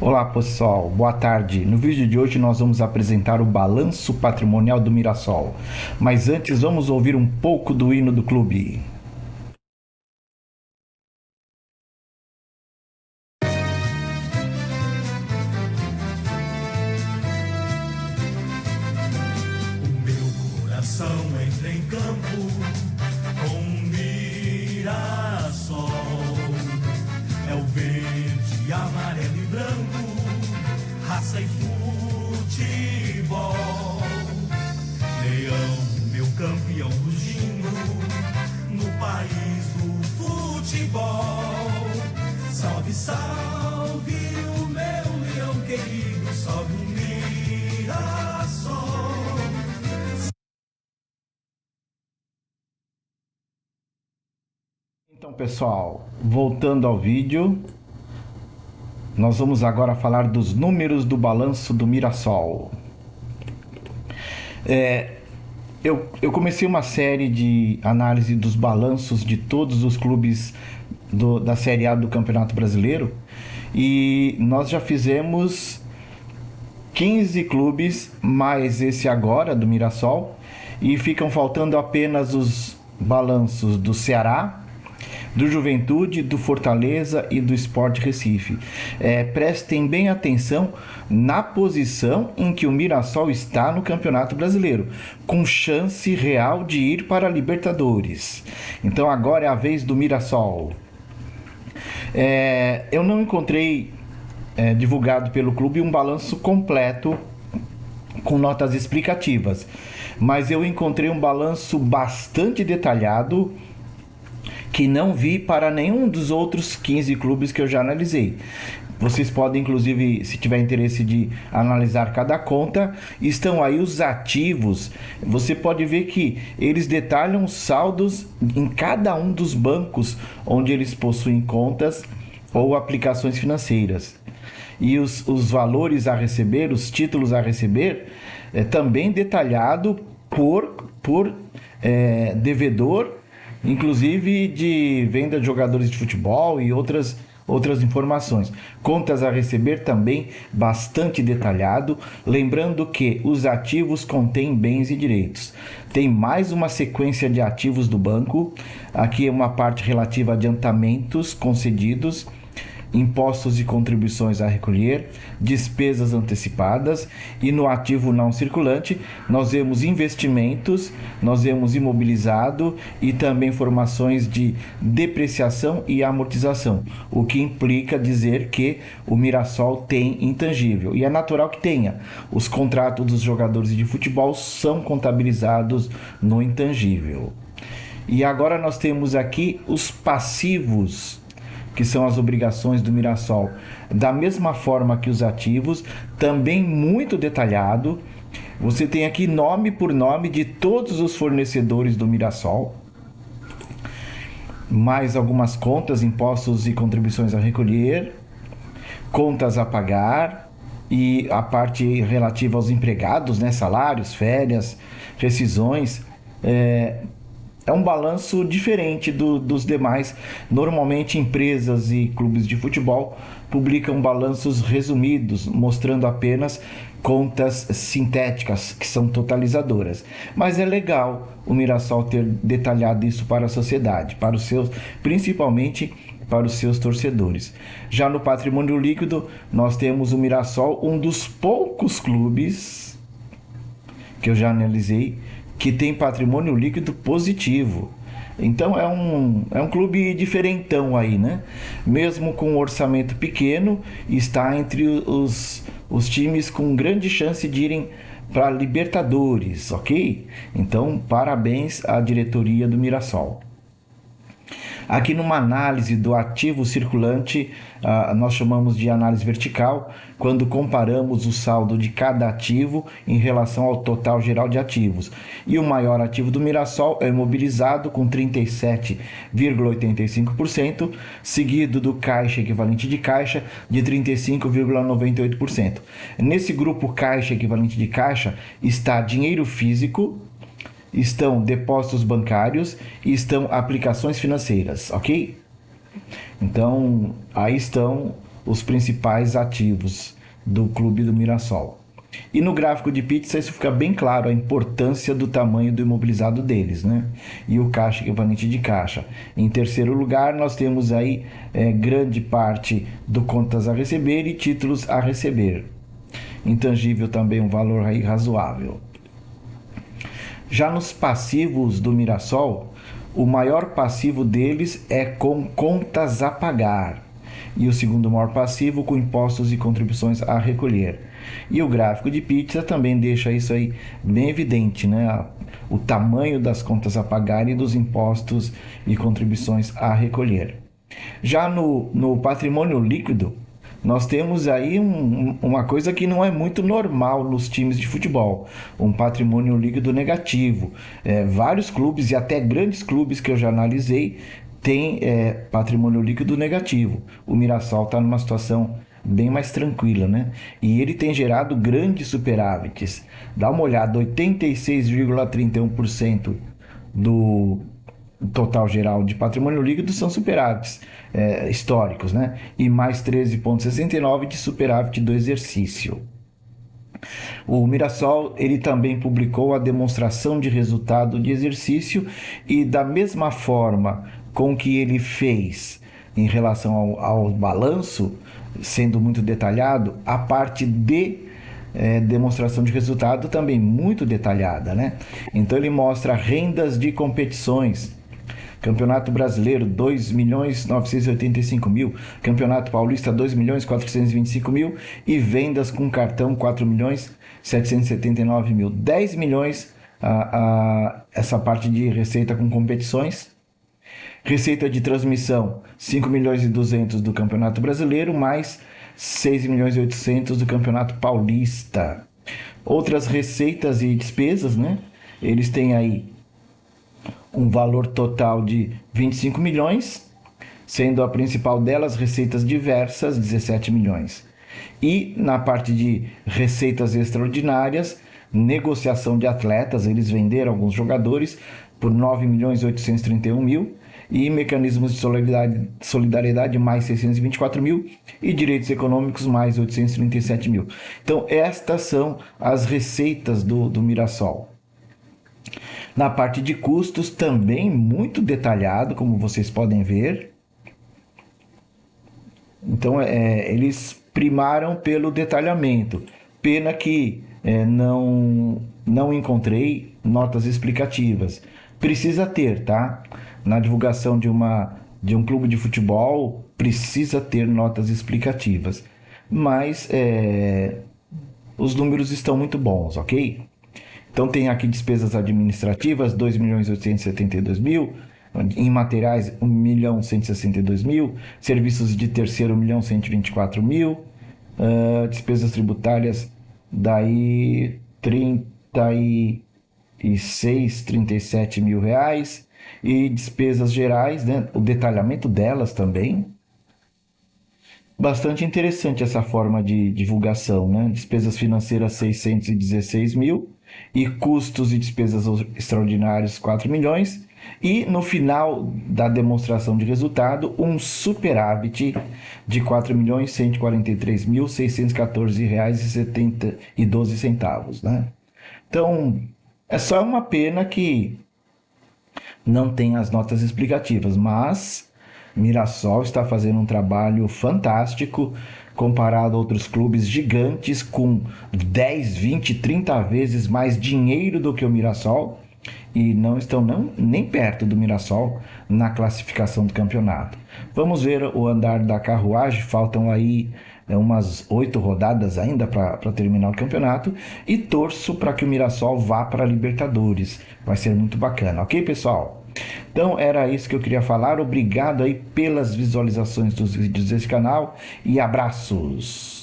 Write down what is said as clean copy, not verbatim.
Olá pessoal, boa tarde. No vídeo de hoje nós vamos apresentar o balanço patrimonial do Mirassol. Mas antes vamos ouvir um pouco do hino do clube. O meu coração entra em campo com Mirassol. É o verde, amarelo e branco, raça e futebol. Leão, meu campeão rugindo, no país do futebol. Salve, salve o meu leão querido, salve o Mirassol. Então pessoal, voltando ao vídeo, nós vamos agora falar dos números do balanço do Mirassol. Eu comecei uma série de análise dos balanços de todos os clubes da Série A do Campeonato Brasileiro e nós já fizemos 15 clubes, mais esse agora do Mirassol, e ficam faltando apenas os balanços do Ceará, do Juventude, do Fortaleza e do Sport Recife. Prestem bem atenção na posição em que o Mirassol está no Campeonato Brasileiro, com chance real de ir para a Libertadores. Então agora é a vez do Mirassol. Eu não encontrei divulgado pelo clube um balanço completo com notas explicativas, mas eu encontrei um balanço bastante detalhado que não vi para nenhum dos outros 15 clubes que eu já analisei. Vocês podem, inclusive, se tiver interesse de analisar cada conta, estão aí os ativos. Você pode ver que eles detalham saldos em cada um dos bancos onde eles possuem contas ou aplicações financeiras. E os valores a receber, os títulos a receber, também detalhado por devedor, inclusive de venda de jogadores de futebol e outras informações. Contas a receber também bastante detalhado, lembrando que os ativos contêm bens e direitos. Tem mais uma sequência de ativos do banco, aqui é uma parte relativa a adiantamentos concedidos, impostos e contribuições a recolher, despesas antecipadas, e no ativo não circulante nós vemos investimentos, nós vemos imobilizado e também informações de depreciação e amortização, o que implica dizer que o Mirassol tem intangível, e é natural que tenha. Os contratos dos jogadores de futebol são contabilizados no intangível. E agora nós temos aqui os passivos, que são as obrigações do Mirassol, da mesma forma que os ativos, também muito detalhado. Você tem aqui nome por nome de todos os fornecedores do Mirassol, mais algumas contas, impostos e contribuições a recolher, contas a pagar e a parte relativa aos empregados, né, salários, férias, rescisões. É um balanço diferente dos demais. Normalmente empresas e clubes de futebol publicam balanços resumidos, mostrando apenas contas sintéticas, que são totalizadoras. Mas é legal o Mirassol ter detalhado isso para a sociedade, para os seus, principalmente para os seus torcedores. Já no patrimônio líquido, nós temos o Mirassol, um dos poucos clubes que eu já analisei que tem patrimônio líquido positivo. Então é um clube diferentão aí, né? Mesmo com um orçamento pequeno, está entre os times com grande chance de irem para a Libertadores, ok? Então, parabéns à diretoria do Mirassol. Aqui numa análise do ativo circulante, nós chamamos de análise vertical, quando comparamos o saldo de cada ativo em relação ao total geral de ativos. E o maior ativo do Mirassol é o imobilizado, com 37,85%, seguido do caixa equivalente de caixa, de 35,98%. Nesse grupo caixa equivalente de caixa está dinheiro físico, estão depósitos bancários e estão aplicações financeiras, ok? Então, aí estão os principais ativos do clube do Mirassol. E no gráfico de pizza isso fica bem claro a importância do tamanho do imobilizado deles, né? E o caixa equivalente de caixa. Em terceiro lugar, nós temos aí grande parte do contas a receber e títulos a receber. Intangível também um valor aí razoável. Já nos passivos do Mirassol, o maior passivo deles é com contas a pagar e o segundo maior passivo com impostos e contribuições a recolher. E o gráfico de pizza também deixa isso aí bem evidente, né? O tamanho das contas a pagar e dos impostos e contribuições a recolher. Já no patrimônio líquido, nós temos aí uma coisa que não é muito normal nos times de futebol, um patrimônio líquido negativo. Vários clubes e até grandes clubes que eu já analisei têm patrimônio líquido negativo. O Mirassol está numa situação bem mais tranquila, né? E ele tem gerado grandes superávites. Dá uma olhada, 86,31% do total geral de patrimônio líquido são superávites históricos, né? E mais 13,69% de superávit do exercício. O Mirassol ele também publicou a demonstração de resultado de exercício e da mesma forma com que ele fez em relação ao balanço, sendo muito detalhado, a parte de demonstração de resultado também muito detalhada, né? Então ele mostra rendas de competições. Campeonato Brasileiro, 2.985.000. Campeonato Paulista, 2.425.000. E vendas com cartão, 4.779.000. 10 milhões essa parte de receita com competições. Receita de transmissão, 5.200.000 do Campeonato Brasileiro, mais 6.800.000 do Campeonato Paulista. Outras receitas e despesas, né? Eles têm aí um valor total de 25 milhões, sendo a principal delas receitas diversas, 17 milhões. E na parte de receitas extraordinárias, negociação de atletas, eles venderam alguns jogadores por 9.831.000 e mecanismos de solidariedade mais 624.000 e direitos econômicos mais 837.000. Então estas são as receitas do Mirassol. Na parte de custos também muito detalhado, como vocês podem ver. Então eles primaram pelo detalhamento. Pena que não encontrei notas explicativas. Precisa ter, tá? Na divulgação de um clube de futebol, precisa ter notas explicativas. Mas os números estão muito bons, ok? Então tem aqui despesas administrativas, 2.872.000, em materiais 1.162.000, serviços de terceiro 1.124.000, despesas tributárias daí 37 mil reais, e despesas gerais, né, o detalhamento delas também. Bastante interessante essa forma de divulgação, né? Despesas financeiras 616.000 e custos e despesas extraordinários 4 milhões. E no final da demonstração de resultado, um superávit de R$ 4.143.614,72, né? Então, é só uma pena que não tem as notas explicativas, mas Mirassol está fazendo um trabalho fantástico comparado a outros clubes gigantes com 10, 20, 30 vezes mais dinheiro do que o Mirassol e não estão nem perto do Mirassol na classificação do campeonato. Vamos ver o andar da carruagem, faltam aí umas 8 rodadas ainda para terminar o campeonato e torço para que o Mirassol vá para a Libertadores, vai ser muito bacana, ok pessoal? Então era isso que eu queria falar, obrigado aí pelas visualizações dos vídeos desse canal e abraços!